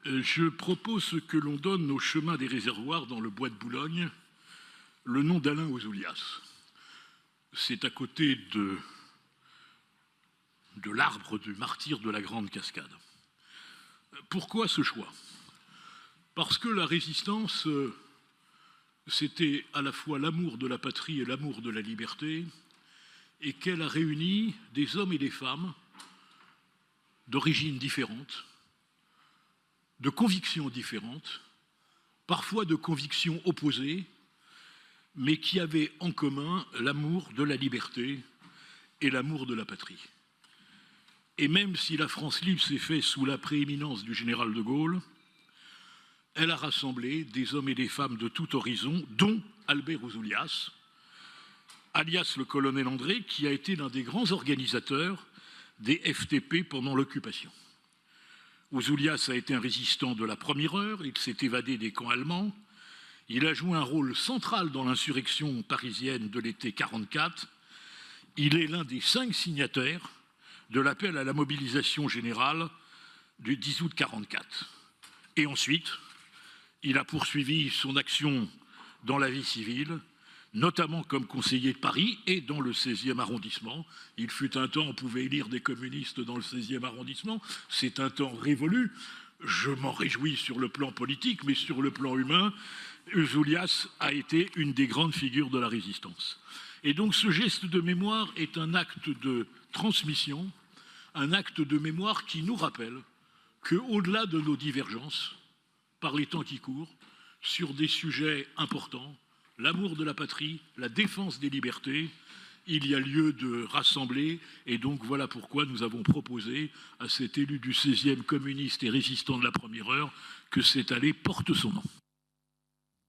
Je propose que l'on donne au chemin des réservoirs dans le bois de Boulogne le nom d'Alain Ouzoulias. C'est à côté de l'arbre du martyr de la Grande Cascade. Pourquoi ce choix? Parce que la résistance, c'était à la fois l'amour de la patrie et l'amour de la liberté, et qu'elle a réuni des hommes et des femmes d'origines différentes, de convictions différentes, parfois de convictions opposées, mais qui avaient en commun l'amour de la liberté et l'amour de la patrie. Et même si la France libre s'est faite sous la prééminence du général de Gaulle, elle a rassemblé des hommes et des femmes de tout horizon, dont Albert Ouzoulias, alias le colonel André, qui a été l'un des grands organisateurs des FTP pendant l'occupation. Ouzoulias a été un résistant de la première heure, il s'est évadé des camps allemands, il a joué un rôle central dans l'insurrection parisienne de l'été 1944, il est l'un des 5 signataires de l'appel à la mobilisation générale du 10 août 1944. Et ensuite, il a poursuivi son action dans la vie civile, notamment comme conseiller de Paris et dans le 16e arrondissement. Il fut un temps, on pouvait élire des communistes dans le 16e arrondissement. C'est un temps révolu. Je m'en réjouis sur le plan politique, mais sur le plan humain, Ouzoulias a été une des grandes figures de la résistance. Et donc ce geste de mémoire est un acte de transmission, un acte de mémoire qui nous rappelle qu'au-delà de nos divergences, par les temps qui courent, sur des sujets importants, l'amour de la patrie, la défense des libertés, il y a lieu de rassembler, et donc voilà pourquoi nous avons proposé à cet élu du 16e communiste et résistant de la première heure que cette allée porte son nom.